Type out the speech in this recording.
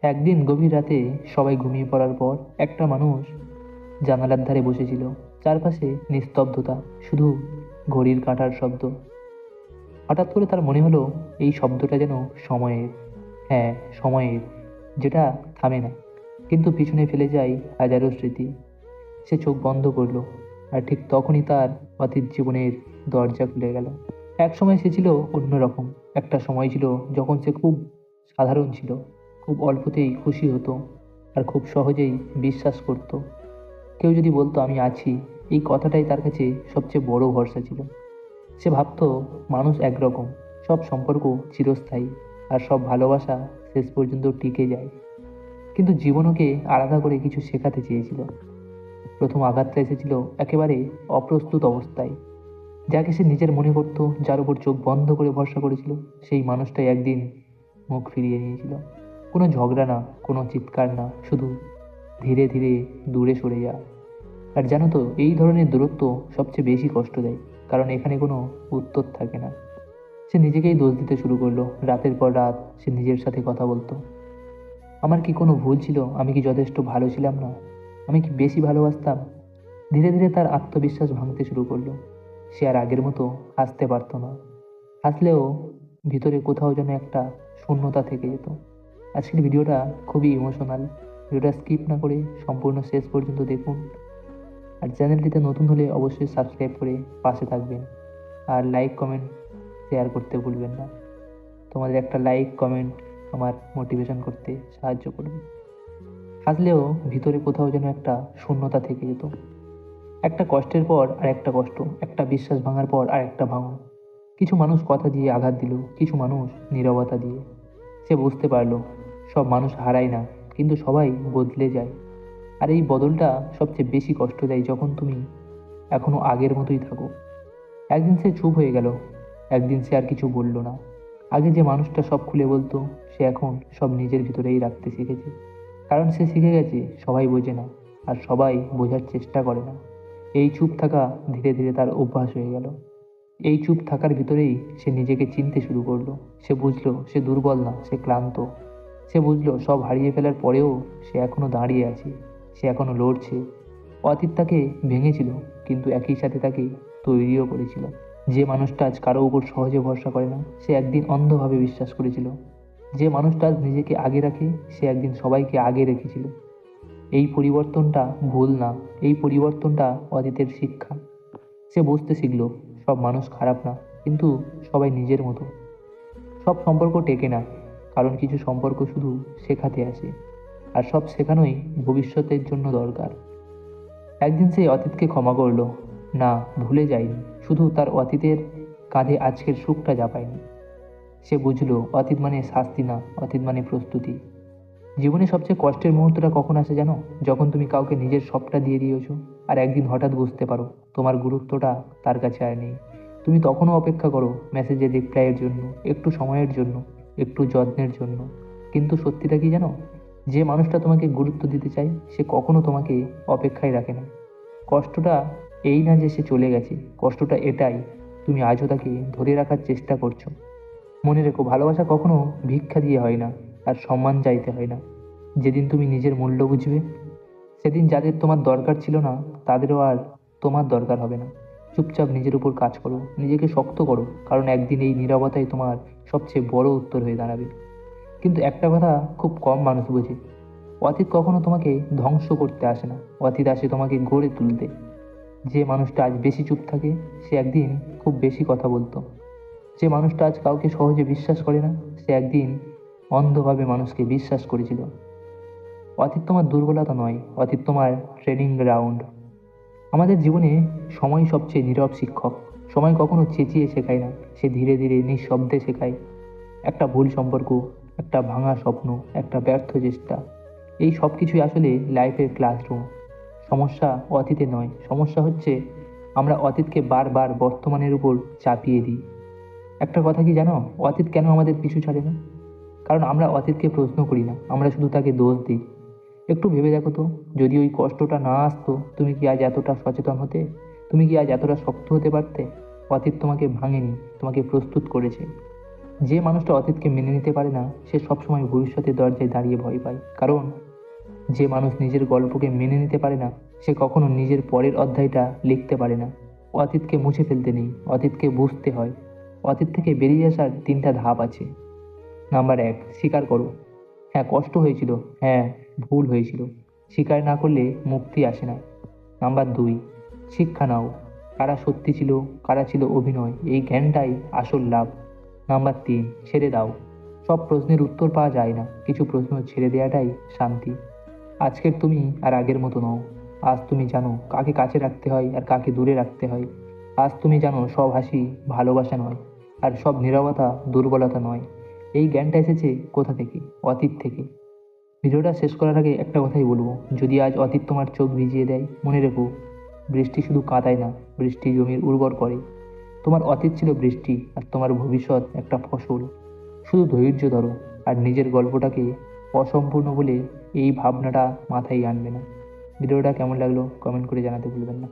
একদিন গভীর রাতে সবাই ঘুমিয়ে পড়ার পর একটা মানুষ জানালার ধারে বসেছিল। চারপাশে নিস্তব্ধতা, শুধু ঘড়ির কাঁটার শব্দ। হঠাৎ করে তার মনে হলো এই শব্দটা যেন সময়ের, হ্যাঁ সময়ের, যেটা থামে না কিন্তু পিছনে ফেলে যায় হাজারো স্মৃতি। সে চোখ বন্ধ করলো, আর ঠিক তখনই তার অতীত জীবনের দরজা খুলে গেল। এক সময় সে ছিল অন্যরকম। একটা সময় ছিল যখন সে খুব সাধারণ ছিল, খুব অল্পতেই খুশি হতো, আর খুব সহজেই বিশ্বাস করত। কেউ যদি বলতো আমি আছি, এই কথাটাই তার কাছে সবচেয়ে বড় ভরসা ছিল। সে ভাবতো মানুষ একরকম, সব সম্পর্ক চিরস্থায়ী, আর সব ভালোবাসা শেষ পর্যন্ত টিকে যায়। কিন্তু জীবন ওকে আলাদা করে কিছু শেখাতে চেয়েছিল। প্রথম আঘাতটা এসেছিল একেবারে অপ্রস্তুত অবস্থায়। যাকে সে নিজের মনে করত, যার উপর চোখ বন্ধ করে ভরসা করেছিল, সেই মানুষটাই একদিন মুখ ফিরিয়ে নিয়েছিল। কোনো ঝগড়া না, কোনো চিৎকার না, শুধু ধীরে ধীরে দূরে সরে যা। আর জানো তো, এই ধরনের দূরত্ব সবচেয়ে বেশি কষ্ট দেয়, কারণ এখানে কোনো উত্তর থাকে না। সে নিজেকেই দোষ দিতে শুরু করলো। রাতের পর রাত সে নিজের সাথে কথা বলতো, আমার কি কোনো ভুল ছিল? আমি কি যথেষ্ট ভালো ছিলাম না? আমি কি বেশি ভালোবাসতাম? ধীরে ধীরে তার আত্মবিশ্বাস ভাঙতে শুরু করলো। সে আর আগের মতো হাসতে পারতো না। হাসলেও ভিতরে কোথাও যেন একটা শূন্যতা থেকে যেত। আজকের ভিডিওটা খুবই ইমোশনাল। ভিডিওটা স্কিপ না করে সম্পূর্ণ শেষ পর্যন্ত দেখুন। আর চ্যানেলটিতে নতুন হলে অবশ্যই সাবস্ক্রাইব করে পাশে থাকবেন। আর লাইক কমেন্ট শেয়ার করতে ভুলবেন না। তোমাদের একটা লাইক কমেন্ট আমার মোটিভেশন করতে সাহায্য করবে। হাসলেও ভিতরে কোথাও যেন একটা শূন্যতা থেকে যেত। একটা কষ্টের পর আর একটা কষ্ট, একটা বিশ্বাস ভাঙার পর আর একটা ভাঙন। কিছু মানুষ কথা দিয়ে আঘাত দিল, কিছু মানুষ নীরবতা দিয়ে। সে বুঝতে পারলো সব মানুষ হারায় না, কিন্তু সবাই বদলে যায়। আর এই বদলটা সবচেয়ে বেশি কষ্ট দেয় যখন তুমি এখনো আগের মতোই থাকো। একদিন সে চুপ হয়ে গেল। একদিন সে আর কিছু বলল না। আগে যে মানুষটা সব খুলে বলতো, সে এখন সব নিজের ভিতরেই রাখতে শিখেছে। কারণ সে শিখে গেছে সবাই বোঝে না, আর সবাই বোঝার চেষ্টা করে না। এই চুপ থাকা ধীরে ধীরে তার অভ্যাস হয়ে গেল। এই চুপ থাকার ভিতরেই সে নিজেকে চিনতে শুরু করলো। সে বুঝলো সে দুর্বল না, সে ক্লান্ত। সে বুঝলো সব হারিয়ে ফেলার পরেও সে এখনো দাঁড়িয়ে আছে, সে এখনো লড়ছে। অতীত তাকে ভেঙেছিল, কিন্তু একই সাথে তাকে তৈরিও করেছিল। যে মানুষটা আজ কারো উপর সহজে ভরসা করে না, সে একদিন অন্ধভাবে বিশ্বাস করেছিল। যে মানুষটা আজ নিজেকে আগে রাখে, সে একদিন সবাইকে আগে রেখেছিল। এই পরিবর্তনটা ভুল না, এই পরিবর্তনটা অতীতের শিক্ষা। সে বুঝতে শিখলো সব মানুষ খারাপ না, কিন্তু সবাই নিজের মতো। সব সম্পর্ক টেকে না, কারণ কিছু সম্পর্ক শুধু শেখাতে আসে, আর সব শেখানোই ভবিষ্যতের জন্য দরকার। একদিন সে অতীতকে ক্ষমা করলো। না, ভুলে যায়নি, শুধু তার অতীতের কাঁধে আজকের সুখটা চাপায়নি। সে বুঝলো অতীত মানে শাস্তি না, অতীত মানে প্রস্তুতি। জীবনে সবচেয়ে কষ্টের মুহূর্তটা কখন আসে জানো? যখন তুমি কাউকে নিজের সবটা দিয়ে দিয়েছো, আর একদিন হঠাৎ বুঝতে পারো তোমার গুরুত্বটা তার কাছে আর নেই। তুমি তখনও অপেক্ষা করো মেসেজের রিপ্লাইয়ের জন্য, একটু সময়ের জন্য, একটু যত্নের জন্য। কিন্তু সত্যিটা কি জানো? যে মানুষটা তোমাকে গুরুত্ব দিতে চায়, সে কখনো তোমাকে অপেক্ষায় রাখে না। কষ্টটা এই না যে সে চলে গেছে, কষ্টটা এটাই তুমি আজও তাকে ধরে রাখার চেষ্টা করছো। মনে রেখো, ভালোবাসা কখনো ভিক্ষা দিয়ে হয় না, আর সম্মান চাইতে হয় না। যেদিন তুমি নিজের মূল্য বুঝবে, সেদিন যাদের তোমার দরকার ছিল না, তাদেরও আর তোমার দরকার হবে না। চুপচাপ নিজের উপর কাজ করো, নিজেকে শক্ত করো, কারণ একদিন এই নীরবতাই তোমার সবচেয়ে বড় উত্তর হয়ে দাঁড়াবে। কিন্তু একটা কথা খুব কম মানুষ বোঝে, অতীত কখনো তোমাকে ধ্বংস করতে আসে না, অতীত আসে তোমাকে গড়ে তুলতে। যে মানুষটা আজ বেশি চুপ থাকে, সে একদিন খুব বেশি কথা বলতো। যে মানুষটা আজ কাউকে সহজে বিশ্বাস করে না, সে একদিন অন্ধভাবে মানুষকে বিশ্বাস করেছিল। অতীত তোমার দুর্বলতা নয়, অতীত তোমার ট্রেনিং গ্রাউন্ড। আমাদের জীবনে সময় সবচেয়ে নীরব শিক্ষক। সময় কখনো চেঁচিয়ে শেখায় না, সে ধীরে ধীরে নিঃশব্দে শেখায়। একটা ভুল সম্পর্ক, একটা ভাঙা স্বপ্ন, একটা ব্যর্থ চেষ্টা, এই সব কিছুই আসলে লাইফের ক্লাসরুম। সমস্যা অতীতে নয়, সমস্যা হচ্ছে আমরা অতীতকে বারবার বর্তমানের উপর চাপিয়ে দিই। একটা কথা কি জানো, অতীত কেন আমাদের পিছু ছাড়ে না? কারণ আমরা অতীতকে প্রশ্ন করি না, আমরা শুধু তাকে দোষ দিই। একটু ভেবে দেখো তো, যদি ওই কষ্টটা না আসতো, তুমি কি আজ এতটা সচেতন হতে? তুমি কি আজ এতটা শক্ত হতে পারতে? অতীত তোমাকে ভাঙেনি, তোমাকে প্রস্তুত করেছে। যে মানুষটা অতীতকে মেনে নিতে পারে না সে সবসময় ভবিষ্যতের দরজায় দাঁড়িয়ে ভয় পায়। কারণ যে মানুষ নিজের গল্পকে মেনে নিতে পারে না সে কখনো নিজের পরের অধ্যায়টা লিখতে পারে না। অতীতকে মুছে ফেলতে নেই, অতীতকে বুঝতে হয়। অতীত থেকে বেরিয়ে আসার 3টা ধাপ আছে। নাম্বার 1, স্বীকার করো। হ্যাঁ, কষ্ট হয়েছিল। হ্যাঁ, ভুল হয়েছিল। স্বীকার না করলে মুক্তি আসে না। নাম্বার 2, শিক্ষা নাও। কারা সত্যি ছিল, কারা ছিল অভিনয়, এই জ্ঞানটাই আসল লাভ। নাম্বার 3, ছেড়ে দাও। সব প্রশ্নের উত্তর পাওয়া যায় না, কিছু প্রশ্ন ছেড়ে দেওয়াটাই শান্তি। আজকের তুমি আর আগের মতো নও। আজ তুমি জানো কাকে কাছে রাখতে হয় আর কাকে দূরে রাখতে হয়। আজ তুমি জানো সব হাসি ভালোবাসা নয়, আর সব নীরবতা দুর্বলতা নয়। এই জ্ঞানটা এসেছে কোথা থেকে? অতীত থেকে। ভিডিওটা শেষ করার আগে একটা কথাই বলবো, যদি আজ অতীত তোমার চোখ ভিজিয়ে দেয়, মনে রেখো, বৃষ্টি শুধু কাঁদায় না, বৃষ্টি জমির উর্বর করে। তোমার অতীত ছিল বৃষ্টি, আর তোমার ভবিষ্যৎ একটা ফসল। শুধু ধৈর্য ধরো, আর নিজের গল্পটাকে অসম্পূর্ণ বলে এই ভাবনাটা মাথায় আনবে না। ভিডিওটা কেমন লাগলো কমেন্ট করে জানাতে ভুলবেন না।